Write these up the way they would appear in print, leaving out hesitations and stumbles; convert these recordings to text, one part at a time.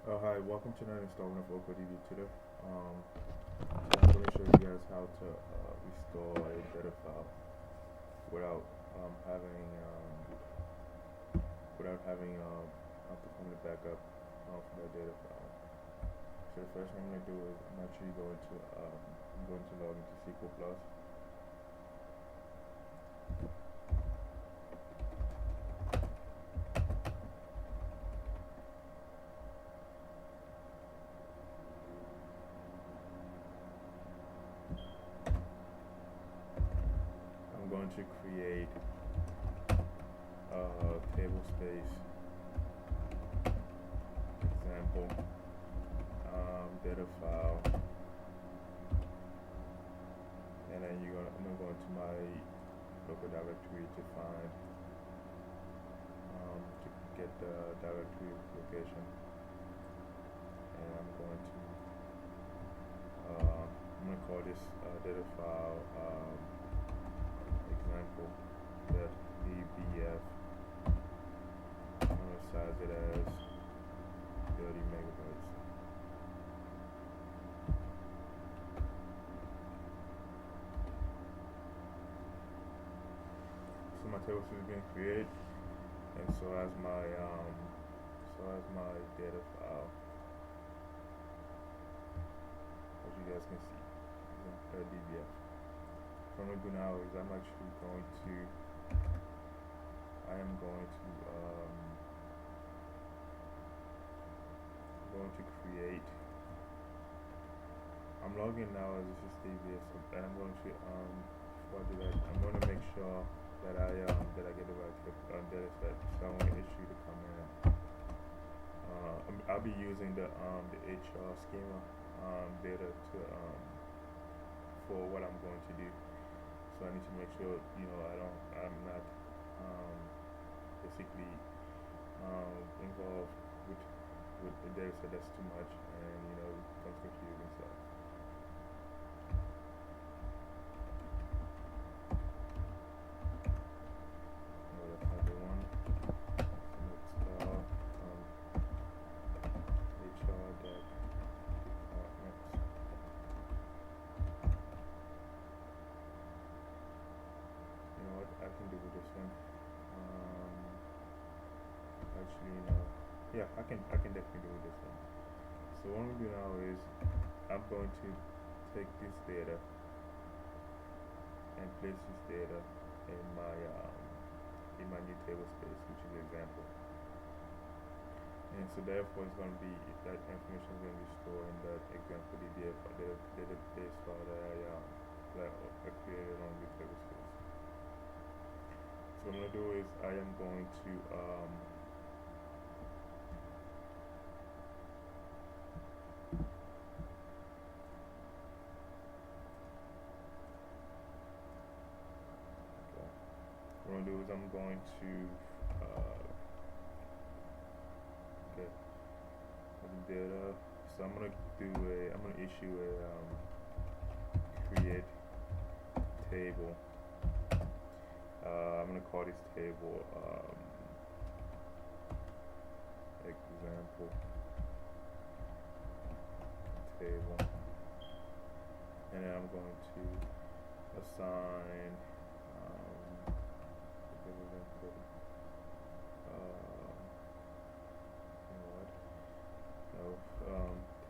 Hi, welcome to another installment of OcoDB Tutor. Today I'm going to show you guys how to restore a data file without having performing a backup for that data file. So the first thing I'm going to do is I'm actually going to log into SQL Plus. I'm going to create a table space example data file, and then I'm gonna go into my local directory to find to get the directory location, and I'm going to call this data file example .dbf. I'm gonna size it as 30 megabytes. So my table is being created, and so as my data file, as you guys can see, .dbf. What I'm gonna do now is I am going to create. I'm logging now as this is DBS, and I'm going to before I do that, I'm going to make sure that I get the right data set. So I'm going to issue the command. I'll be using the HR schema data to for what I'm going to do. So I need to make sure I'm not basically involved with the data set that's too much, and becomes confusing. So that's not the one. So let's HR departments. You know what? I can do with this one. Actually, no. Yeah, I can definitely do with this one. So what I'm gonna do now is I'm going to take this data and place this data in my new table space, which is example. And so therefore it's going to be, that information is going to be stored in that example DBF database file that I created on the table space. So what I'm going to do is I am going to I'm going to okay, the data. So I'm gonna issue a create table. I'm gonna call this table example table, and then I'm going to assign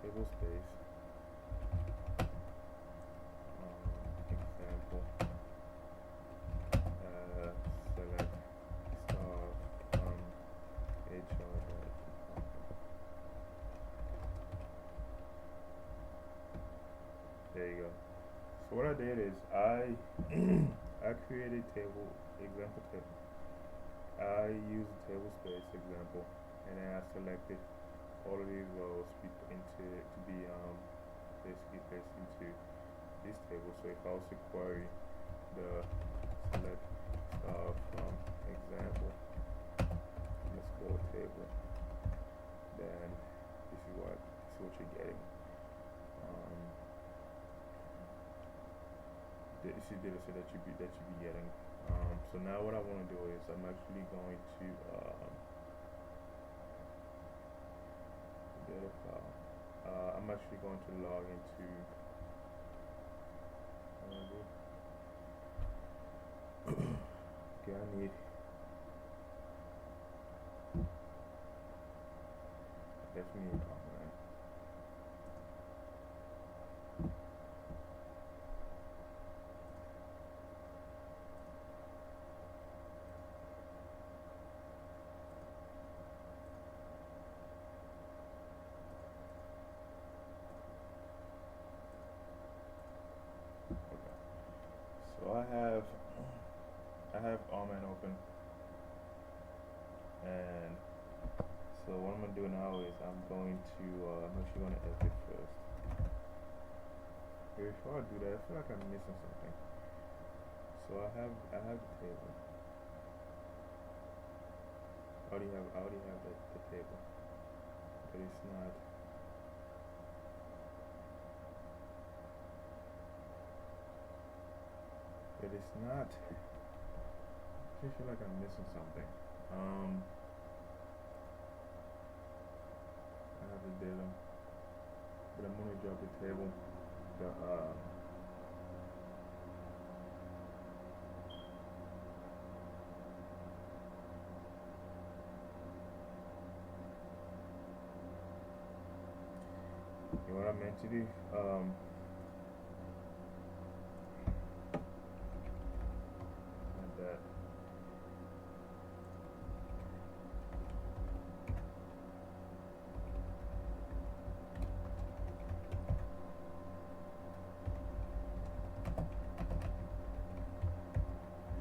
table space example select star HR. There you go. So what I did is I I created table example table. I used the table space example, and then I selected all of these rows to be basically placed into this table. So if I was to query the select star from example let's go table, then this is what you're getting. This is data set that you be getting. So now what I want to do is I'm actually going to data file. I'm actually going to log into okay, I need definitely need RMAN. So I have RMAN open, and so what I'm gonna do now is I'm actually gonna edit first. Before I do that, I feel like I'm missing something. So I have the table. I already have the table, but it's not. But it's not. I feel like I'm missing something. I have the data, but I'm gonna drop the table. You know what I meant to do? Not that.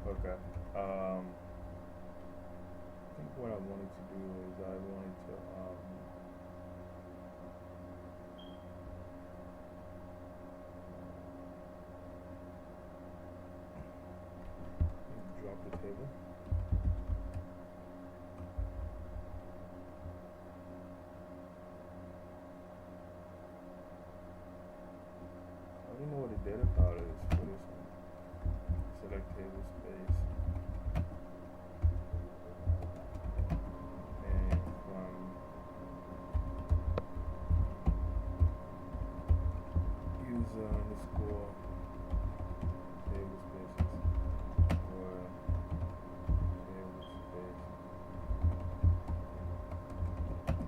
Okay. I think what I wanted to do is I wanted to drop the table. I don't know what the data file is for this one. Select table space. And from user underscore table spaces or table space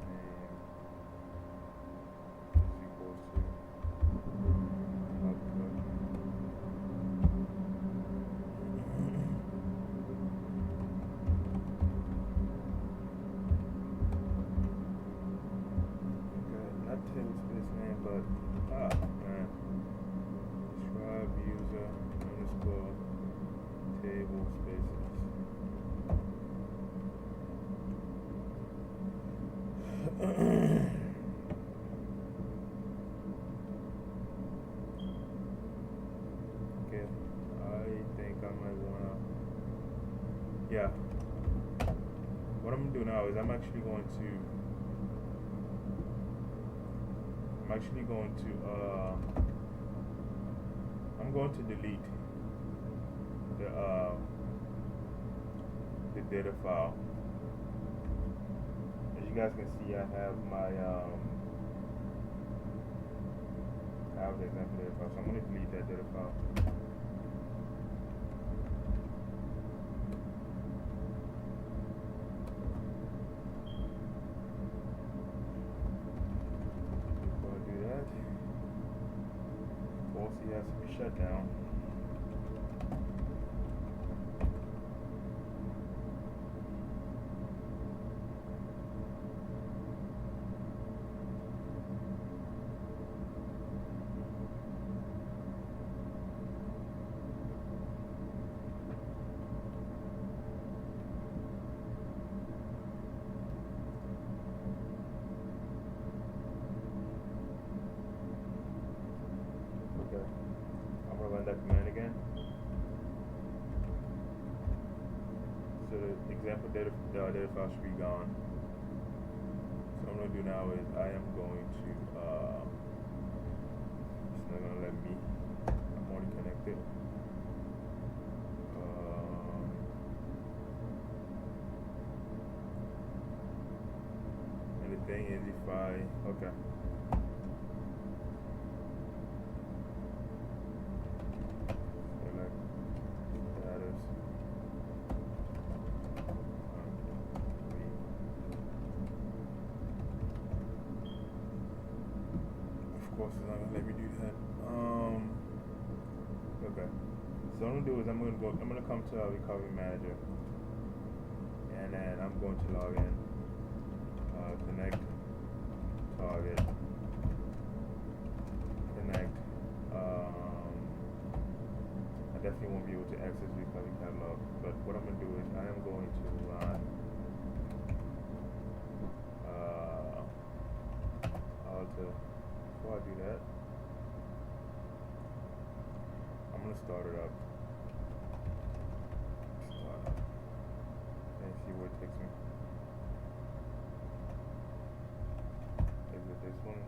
name is equal to output. Okay, not table space name, but man. Describe user underscore table spaces. Okay, I think I might wanna. Yeah. What I'm gonna do now is I'm actually going to delete the data file. As you guys can see, I have my I have the example data file, so I'm gonna delete that data file. Before I do that, of course, he has to be shut down. Okay, I'm gonna run that command again. So the example data file should be gone. So what I'm gonna do now is I am going to it's not gonna let me. I'm already connected. And the thing is if I, okay. Select status. Of course, it's not gonna let me do that. Okay. So what I'm gonna do is I'm gonna come to our recovery manager, and then I'm going to log in, connect, target, connect. I definitely won't be able to access recovery catalog, but what I'm gonna do is I am going to run alter. Before I do that, I'm gonna start it up. Start up. And see where it takes me. Is it this one?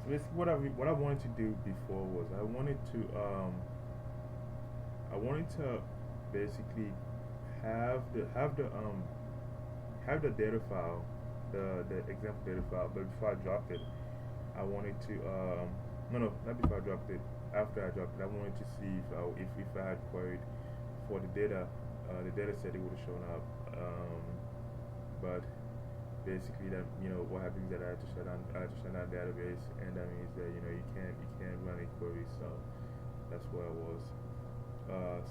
So basically what I wanted to do before was I wanted to basically have the data file, the example data file, but before I dropped it, I wanted to no, not before I dropped it. After I dropped it, I wanted to see if I had queried for the data set, it would have shown up. But basically, that what happens is that I had to shut down database, and that means that you can't run a query. So that's where I was.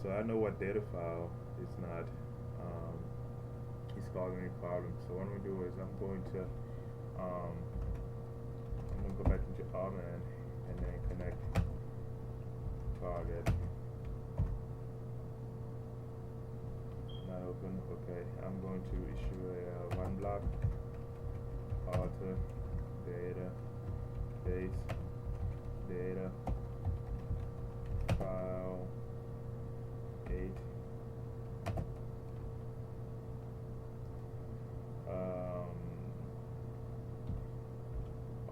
So I know what data file is not is causing any problems. So what I'm gonna do is I'm going to go back into RMAN and then connect target. Not open. Okay, I'm going to issue a run block. Alter data base data file 8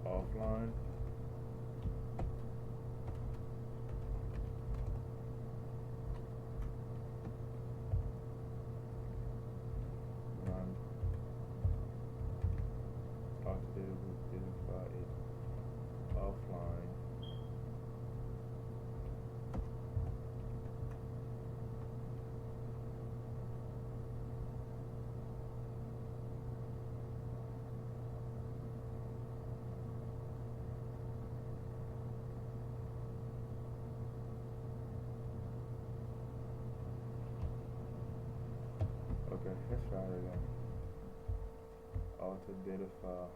offline. Run alter data file 8 offline. Okay, let's try it again. Alter data file.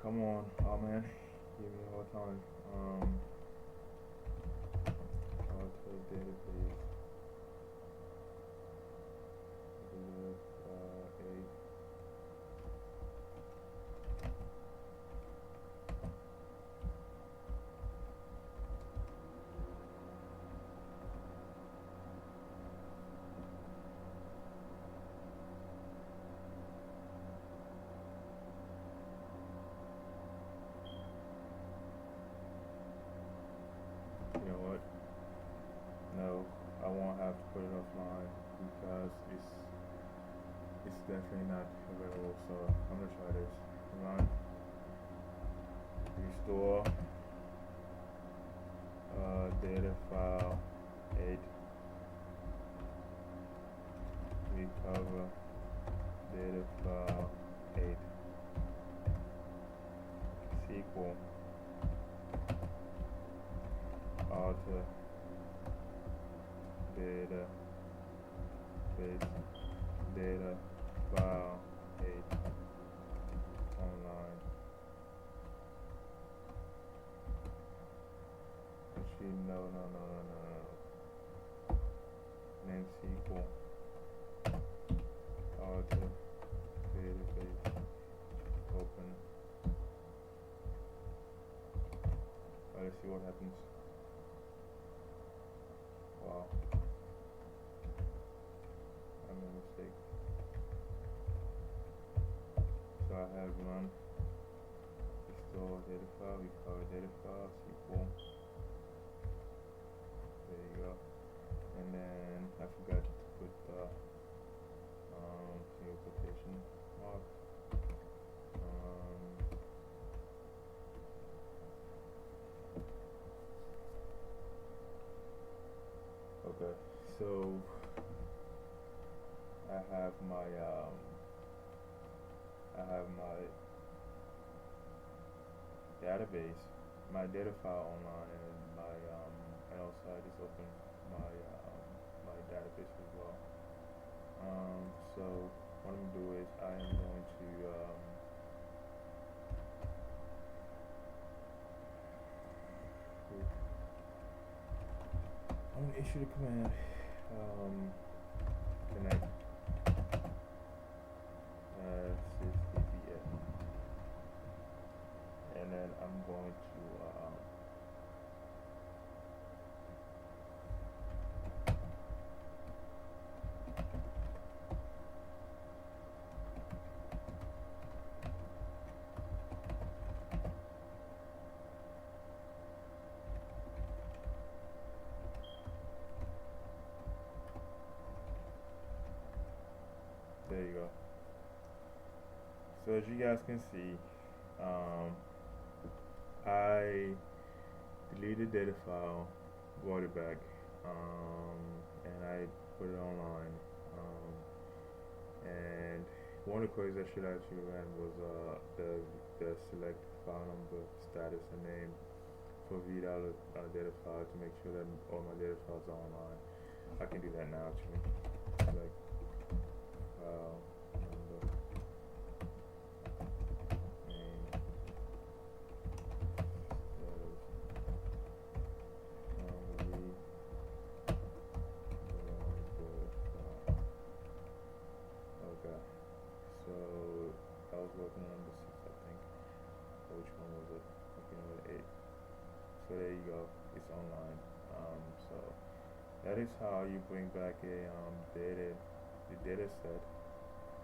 Come on, oh man, give me a hard time. Alter database. You know what? No, I won't have to put it offline because it's definitely not available. So I'm gonna try this. Run. Restore data file 8. Recover data file 8. SQL. Alter data base data file 8 online. Actually, no. and SQL auto database open. Let's see what happens. Wow, I made a mistake. So I have run restore data file, recover data file, SQL. There you go. And then I forgot to put the single quotation mark. Okay, so I have my database, my data file online, and my and also I just opened my my database as well. So what I'm gonna do is I am going to I'm gonna issue the command connect sysdbs, and then I'm going to there you go. So as you guys can see, I deleted data file, brought it back, and I put it online. And one of the queries I should actually ran was the select file number, status, and name for read out data file to make sure that all my data files are online. I can do that now actually. Select file number, name, status, read okay, so I was working on number 6, I think. Which one was it? Okay, number 8. So there you go. It's online. So that is how you bring back a data set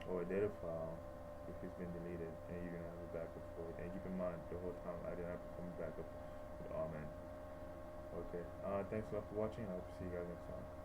or a data file if it's been deleted, and you're gonna have a backup for it. And keep in mind, the whole time I didn't have to come back up with RMAN. Okay. Thanks a lot for watching. I hope to see you guys next time.